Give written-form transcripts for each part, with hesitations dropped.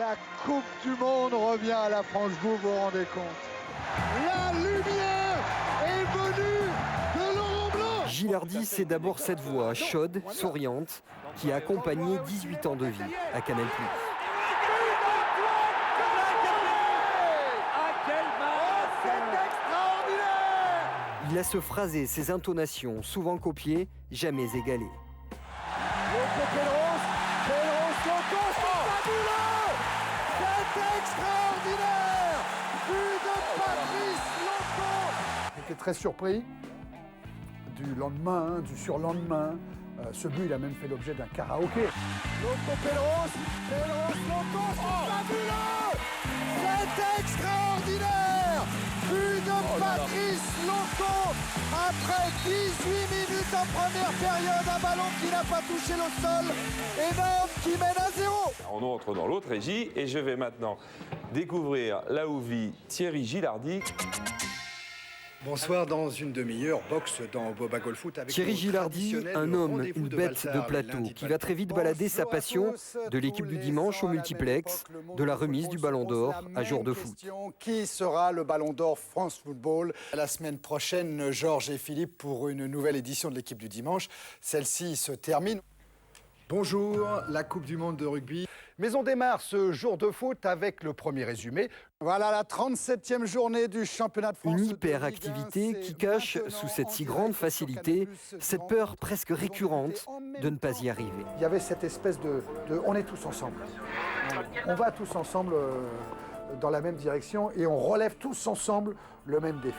La Coupe du Monde revient à la France, vous vous rendez compte. La lumière est venue de Laurent Blanc. Gilardi, c'est d'abord cette voix chaude, souriante, qui a accompagné 18 ans de vie à Canal+. Il a ce phrasé, ses intonations, souvent copiées, jamais égalées. C'est extraordinaire! But de Patrice Loco! J'étais très surpris du lendemain, du surlendemain. Ce but, il a même fait l'objet d'un karaoké. Loco Pedros, Loco, c'est fabuleux! C'est extraordinaire! But de Patrice Loco! Après 18 minutes en première période, un ballon qui n'a pas touché le sol. Énorme qui mène à 0. On entre dans l'autre régie et je vais maintenant découvrir là où vit Thierry Gilardi. Bonsoir, dans une demi-heure, boxe dans Boba Golf Foot avec Thierry Gilardi, un homme, une bête de plateau, qui va très vite balader sa passion de l'équipe du dimanche au multiplex, de la remise du Ballon d'Or à Jour de Foot. Qui sera le Ballon d'Or France Football? La semaine prochaine, Georges et Philippe pour une nouvelle édition de l'équipe du dimanche. Celle-ci se termine. Bonjour, la Coupe du Monde de rugby. Mais on démarre ce jour de foot avec le premier résumé. Voilà la 37e journée du championnat de France. Une hyperactivité qui cache sous cette si grande facilité cette peur presque récurrente de ne pas y arriver. Il y avait cette espèce de on est tous ensemble. On va tous ensemble dans la même direction et on relève tous ensemble le même défi.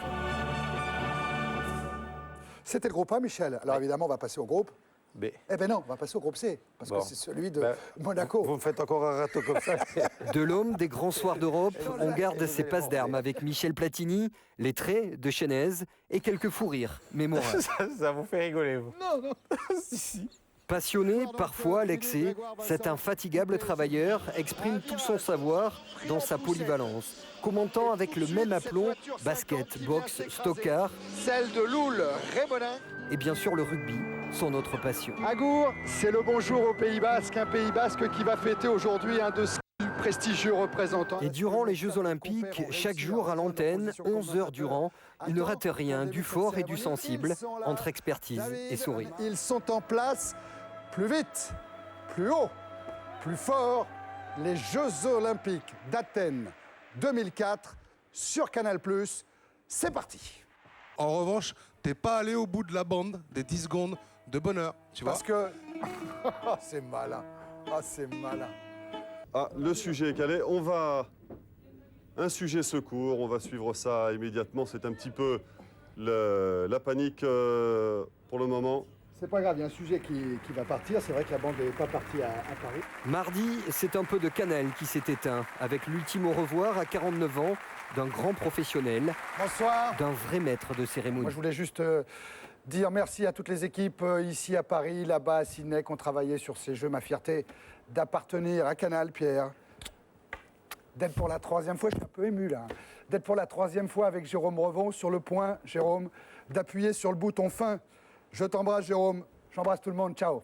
C'était le groupe A, Michel. Alors évidemment, on va passer au groupe B. Eh ben non, on va passer au groupe C, parce que c'est celui de Monaco. Vous me faites encore un râteau comme ça. De l'homme des grands soirs d'Europe, on garde ses passes d'armes avec Michel Platini, les traits de Chénez et quelques fous rires mémorables. Ça vous fait rigoler, vous? Non. Si. Passionné, parfois à l'excès, cet infatigable travailleur exprime tout son savoir dans sa polyvalence, commentant avec le même aplomb basket, boxe, stockard, Celle de Loul, Rémonin. et bien sûr le rugby, son autre passion. Agour, c'est le bonjour au Pays Basque, un Pays Basque qui va fêter aujourd'hui un de ses plus prestigieux représentants. Et durant les Jeux Olympiques, chaque jour à l'antenne, 11 heures durant, il ne rate rien, du fort et du sensible, entre expertise et sourire. Ils sont en place, plus vite, plus haut, plus fort, les Jeux Olympiques d'Athènes 2004 sur Canal+. C'est parti. En revanche, t'es pas allé au bout de la bande des 10 secondes de bonheur, tu vois. Parce que... c'est malin. Ah, c'est malin. Ah, le sujet est calé. On va... Un sujet secours, on va suivre ça immédiatement. C'est un petit peu la panique pour le moment. C'est pas grave, il y a un sujet qui va partir. C'est vrai que la bande n'est pas partie à Paris. Mardi, c'est un peu de Canal qui s'est éteint, avec l'ultime au revoir à 49 ans d'un grand professionnel, Bonsoir. d'un vrai maître de cérémonie. Moi, je voulais juste dire merci à toutes les équipes ici à Paris, là-bas à Sydney, qui ont travaillé sur ces Jeux. Ma fierté d'appartenir à Canal, Pierre. D'être pour la 3e fois, je suis un peu ému là. D'être pour la 3e fois avec Jérôme Revon sur le point, Jérôme, d'appuyer sur le bouton fin. Je t'embrasse, Jérôme. J'embrasse tout le monde. Ciao.